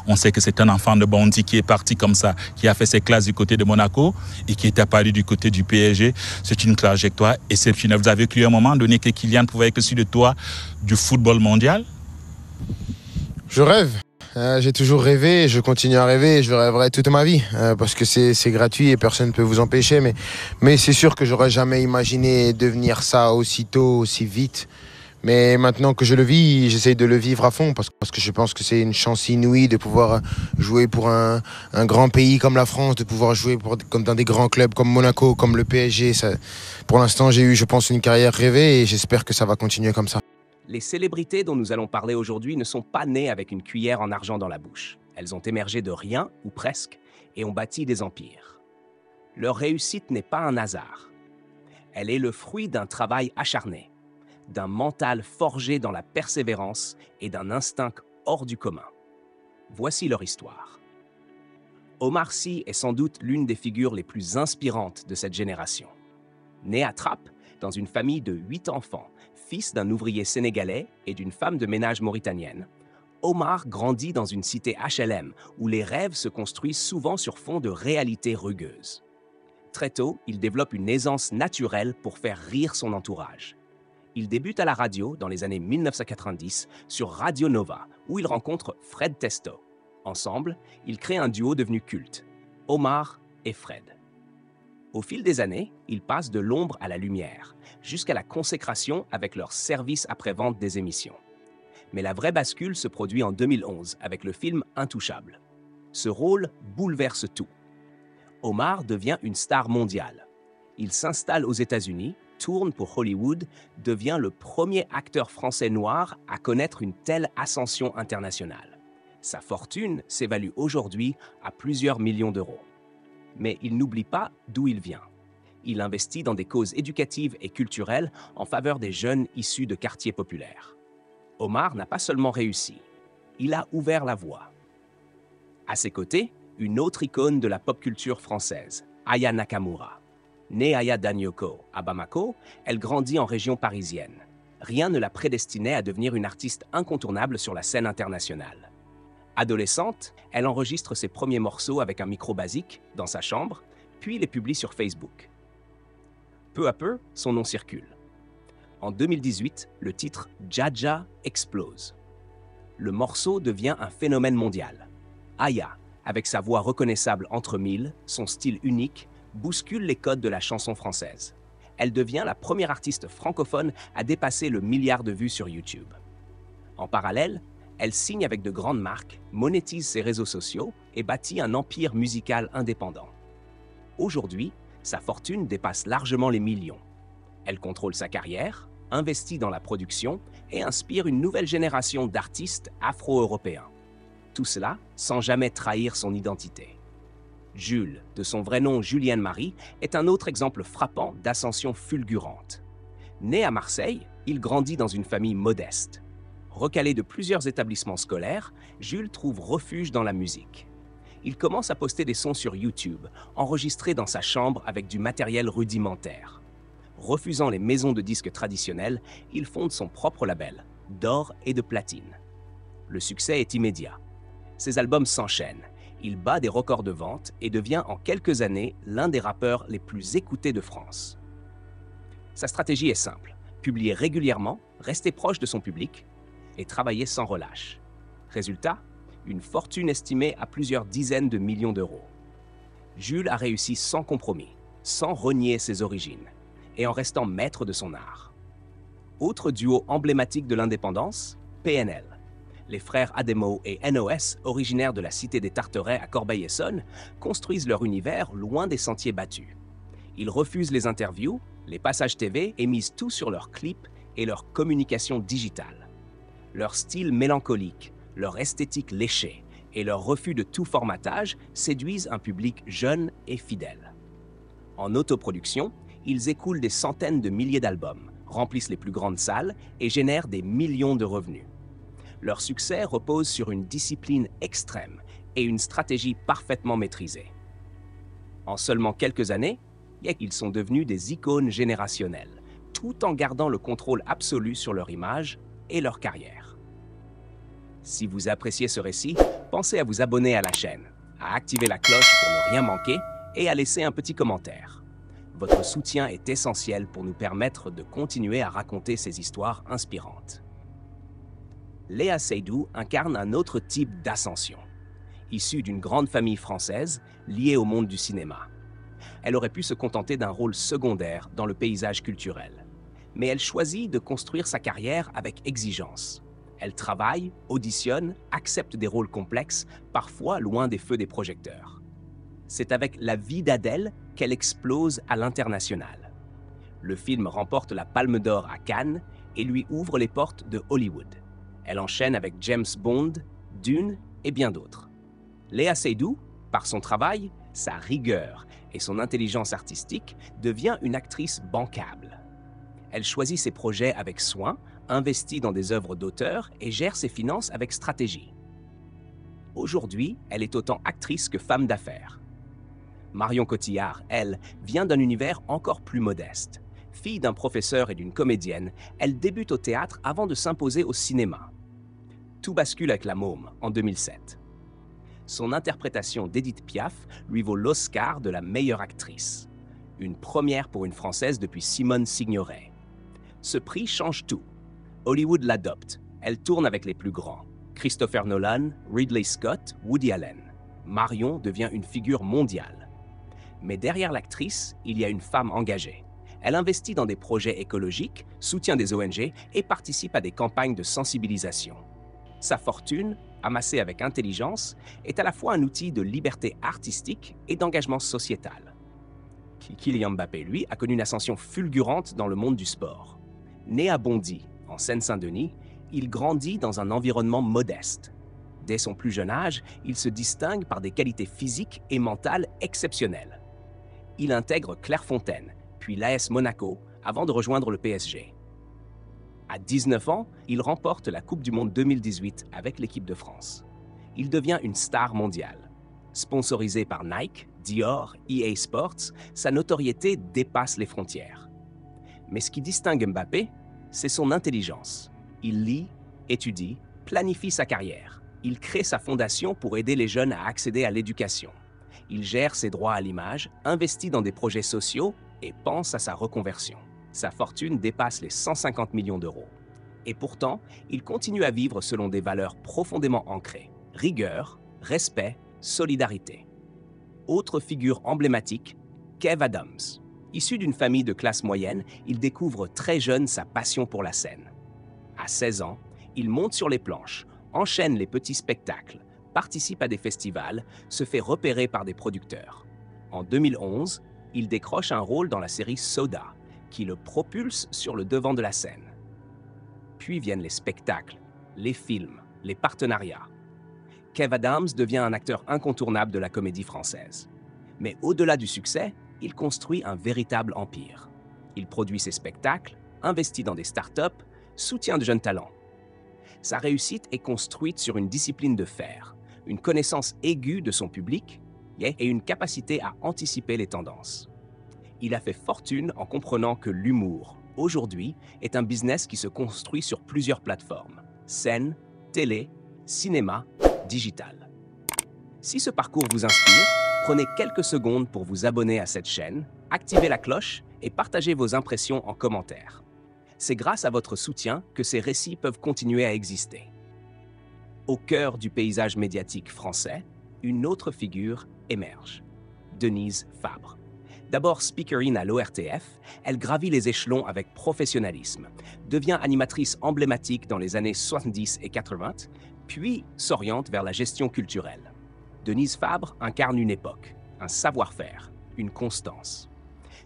On sait que c'est un enfant de Bondy qui est parti comme ça, qui a fait ses classes du côté de Monaco et qui est apparu du côté du PSG. C'est une trajectoire exceptionnelle. Vous avez cru à un moment donné que Kylian pouvait être sur le toit du football mondial? Je rêve. J'ai toujours rêvé, je continue à rêver, je rêverai toute ma vie parce que c'est gratuit et personne ne peut vous empêcher. Mais c'est sûr que j'aurais jamais imaginé devenir ça aussitôt, aussi vite. Mais maintenant que je le vis, j'essaye de le vivre à fond parce que je pense que c'est une chance inouïe de pouvoir jouer pour un grand pays comme la France, de pouvoir jouer comme dans des grands clubs comme Monaco, comme le PSG. Pour l'instant, j'ai eu, je pense, une carrière rêvée et j'espère que ça va continuer comme ça. Les célébrités dont nous allons parler aujourd'hui ne sont pas nées avec une cuillère en argent dans la bouche. Elles ont émergé de rien, ou presque, et ont bâti des empires. Leur réussite n'est pas un hasard. Elle est le fruit d'un travail acharné, d'un mental forgé dans la persévérance et d'un instinct hors du commun. Voici leur histoire. Omar Sy est sans doute l'une des figures les plus inspirantes de cette génération. Né à Trappes, dans une famille de 8 enfants, fils d'un ouvrier sénégalais et d'une femme de ménage mauritanienne, Omar grandit dans une cité HLM où les rêves se construisent souvent sur fond de réalités rugueuses. Très tôt, il développe une aisance naturelle pour faire rire son entourage. Il débute à la radio dans les années 1990 sur Radio Nova, où il rencontre Fred Testo. Ensemble, ils créent un duo devenu culte, Omar et Fred. Au fil des années, ils passent de l'ombre à la lumière, jusqu'à la consécration avec leur service après-vente des émissions. Mais la vraie bascule se produit en 2011 avec le film Intouchable. Ce rôle bouleverse tout. Omar devient une star mondiale. Il s'installe aux États-Unis, tourne pour Hollywood, devient le premier acteur français noir à connaître une telle ascension internationale. Sa fortune s'évalue aujourd'hui à plusieurs millions d'euros. Mais il n'oublie pas d'où il vient. Il investit dans des causes éducatives et culturelles en faveur des jeunes issus de quartiers populaires. Omar n'a pas seulement réussi, il a ouvert la voie. À ses côtés, une autre icône de la pop culture française, Aya Nakamura. Née Aya Danyoko à Bamako, elle grandit en région parisienne. Rien ne la prédestinait à devenir une artiste incontournable sur la scène internationale. Adolescente, elle enregistre ses premiers morceaux avec un micro basique dans sa chambre, puis les publie sur Facebook. Peu à peu, son nom circule. En 2018, le titre Dja explose. Le morceau devient un phénomène mondial. Aya, avec sa voix reconnaissable entre mille, son style unique, bouscule les codes de la chanson française. Elle devient la première artiste francophone à dépasser le milliard de vues sur YouTube. En parallèle, elle signe avec de grandes marques, monétise ses réseaux sociaux et bâtit un empire musical indépendant. Aujourd'hui, sa fortune dépasse largement les millions. Elle contrôle sa carrière, investit dans la production et inspire une nouvelle génération d'artistes afro-européens. Tout cela sans jamais trahir son identité. Jules, de son vrai nom Julienne Marie, est un autre exemple frappant d'ascension fulgurante. Né à Marseille, il grandit dans une famille modeste. Recalé de plusieurs établissements scolaires, Jules trouve refuge dans la musique. Il commence à poster des sons sur YouTube, enregistrés dans sa chambre avec du matériel rudimentaire. Refusant les maisons de disques traditionnelles, il fonde son propre label, d'or et de platine. Le succès est immédiat. Ses albums s'enchaînent. Il bat des records de vente et devient en quelques années l'un des rappeurs les plus écoutés de France. Sa stratégie est simple, publier régulièrement, rester proche de son public et travailler sans relâche. Résultat, une fortune estimée à plusieurs dizaines de millions d'euros. Jules a réussi sans compromis, sans renier ses origines, et en restant maître de son art. Autre duo emblématique de l'indépendance, PNL. Les frères Ademo et NOS, originaires de la cité des Tarterets à Corbeil-Essonnes, construisent leur univers loin des sentiers battus. Ils refusent les interviews, les passages TV et misent tout sur leurs clips et leur communication digitale. Leur style mélancolique, leur esthétique léchée et leur refus de tout formatage séduisent un public jeune et fidèle. En autoproduction, ils écoulent des centaines de milliers d'albums, remplissent les plus grandes salles et génèrent des millions de revenus. Leur succès repose sur une discipline extrême et une stratégie parfaitement maîtrisée. En seulement quelques années, ils sont devenus des icônes générationnelles, tout en gardant le contrôle absolu sur leur image et leur carrière. Si vous appréciez ce récit, pensez à vous abonner à la chaîne, à activer la cloche pour ne rien manquer et à laisser un petit commentaire. Votre soutien est essentiel pour nous permettre de continuer à raconter ces histoires inspirantes. Léa Seydoux incarne un autre type d'ascension. Issue d'une grande famille française liée au monde du cinéma. Elle aurait pu se contenter d'un rôle secondaire dans le paysage culturel. Mais elle choisit de construire sa carrière avec exigence. Elle travaille, auditionne, accepte des rôles complexes, parfois loin des feux des projecteurs. C'est avec La vie d'Adèle qu'elle explose à l'international. Le film remporte la Palme d'Or à Cannes et lui ouvre les portes de Hollywood. Elle enchaîne avec James Bond, Dune et bien d'autres. Léa Seydoux, par son travail, sa rigueur et son intelligence artistique, devient une actrice bancable. Elle choisit ses projets avec soin, investit dans des œuvres d'auteur et gère ses finances avec stratégie. Aujourd'hui, elle est autant actrice que femme d'affaires. Marion Cotillard, elle, vient d'un univers encore plus modeste. Fille d'un professeur et d'une comédienne, elle débute au théâtre avant de s'imposer au cinéma. Tout bascule avec La Môme en 2007. Son interprétation d'Édith Piaf lui vaut l'Oscar de la meilleure actrice. Une première pour une Française depuis Simone Signoret. Ce prix change tout. Hollywood l'adopte. Elle tourne avec les plus grands. Christopher Nolan, Ridley Scott, Woody Allen. Marion devient une figure mondiale. Mais derrière l'actrice, il y a une femme engagée. Elle investit dans des projets écologiques, soutient des ONG et participe à des campagnes de sensibilisation. Sa fortune, amassée avec intelligence, est à la fois un outil de liberté artistique et d'engagement sociétal. Kylian Mbappé, lui, a connu une ascension fulgurante dans le monde du sport. Né à Bondy, en Seine-Saint-Denis, il grandit dans un environnement modeste. Dès son plus jeune âge, il se distingue par des qualités physiques et mentales exceptionnelles. Il intègre Clairefontaine, puis l'AS Monaco, avant de rejoindre le PSG. À 19 ans, il remporte la Coupe du Monde 2018 avec l'équipe de France. Il devient une star mondiale. Sponsorisé par Nike, Dior, EA Sports, sa notoriété dépasse les frontières. Mais ce qui distingue Mbappé, c'est son intelligence. Il lit, étudie, planifie sa carrière. Il crée sa fondation pour aider les jeunes à accéder à l'éducation. Il gère ses droits à l'image, investit dans des projets sociaux et pense à sa reconversion. Sa fortune dépasse les 150 millions d'euros. Et pourtant, il continue à vivre selon des valeurs profondément ancrées. Rigueur, respect, solidarité. Autre figure emblématique, Kev Adams. Issu d'une famille de classe moyenne, il découvre très jeune sa passion pour la scène. À 16 ans, il monte sur les planches, enchaîne les petits spectacles, participe à des festivals, se fait repérer par des producteurs. En 2011, il décroche un rôle dans la série Soda, qui le propulse sur le devant de la scène. Puis viennent les spectacles, les films, les partenariats. Kev Adams devient un acteur incontournable de la comédie française. Mais au-delà du succès, il construit un véritable empire. Il produit ses spectacles, investit dans des startups, soutient de jeunes talents. Sa réussite est construite sur une discipline de fer, une connaissance aiguë de son public et une capacité à anticiper les tendances. Il a fait fortune en comprenant que l'humour, aujourd'hui, est un business qui se construit sur plusieurs plateformes: scène, télé, cinéma, digital. Si ce parcours vous inspire, prenez quelques secondes pour vous abonner à cette chaîne, activez la cloche et partagez vos impressions en commentaire. C'est grâce à votre soutien que ces récits peuvent continuer à exister. Au cœur du paysage médiatique français, une autre figure émerge: Denise Fabre. D'abord speakerine à l'ORTF, elle gravit les échelons avec professionnalisme, devient animatrice emblématique dans les années 70 et 80, puis s'oriente vers la gestion culturelle. Denise Fabre incarne une époque, un savoir-faire, une constance.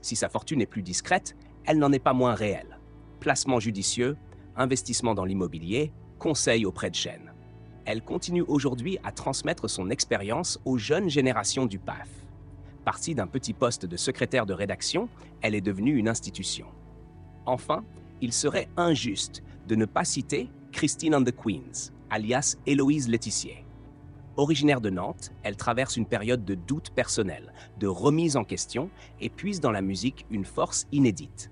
Si sa fortune est plus discrète, elle n'en est pas moins réelle. Placement judicieux, investissement dans l'immobilier, conseil auprès de chaînes. Elle continue aujourd'hui à transmettre son expérience aux jeunes générations du PAF. Partie d'un petit poste de secrétaire de rédaction, elle est devenue une institution. Enfin, il serait injuste de ne pas citer Christine and the Queens, alias Héloïse Laetissier. Originaire de Nantes, elle traverse une période de doute personnel, de remise en question et puise dans la musique une force inédite.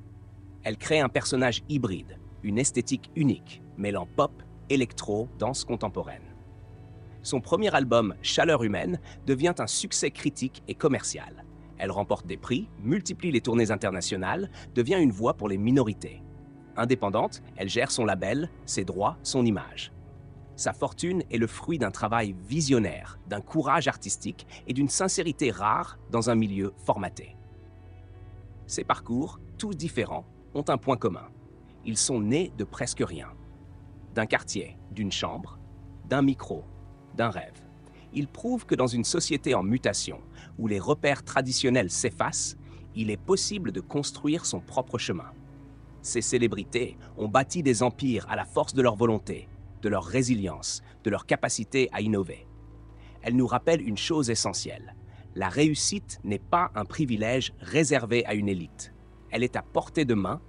Elle crée un personnage hybride, une esthétique unique, mêlant pop, électro, danse contemporaine. Son premier album, Chaleur humaine, devient un succès critique et commercial. Elle remporte des prix, multiplie les tournées internationales, devient une voix pour les minorités. Indépendante, elle gère son label, ses droits, son image. Sa fortune est le fruit d'un travail visionnaire, d'un courage artistique et d'une sincérité rare dans un milieu formaté. Ces parcours, tous différents, ont un point commun. Ils sont nés de presque rien. D'un quartier, d'une chambre, d'un micro, d'un rêve. Ils prouvent que dans une société en mutation, où les repères traditionnels s'effacent, il est possible de construire son propre chemin. Ces célébrités ont bâti des empires à la force de leur volonté, de leur résilience, de leur capacité à innover. Elles nous rappellent une chose essentielle. La réussite n'est pas un privilège réservé à une élite. Elle est à portée de main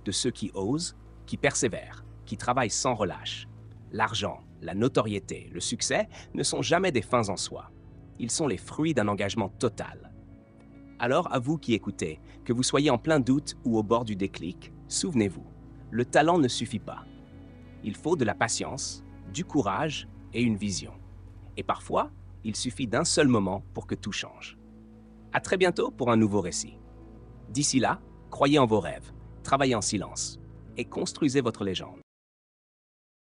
de ceux qui osent, qui persévèrent, qui travaillent sans relâche. L'argent, la notoriété, le succès ne sont jamais des fins en soi. Ils sont les fruits d'un engagement total. Alors, à vous qui écoutez, que vous soyez en plein doute ou au bord du déclic, souvenez-vous, le talent ne suffit pas. Il faut de la patience, du courage et une vision. Et parfois, il suffit d'un seul moment pour que tout change. À très bientôt pour un nouveau récit. D'ici là, croyez en vos rêves, travaillez en silence et construisez votre légende.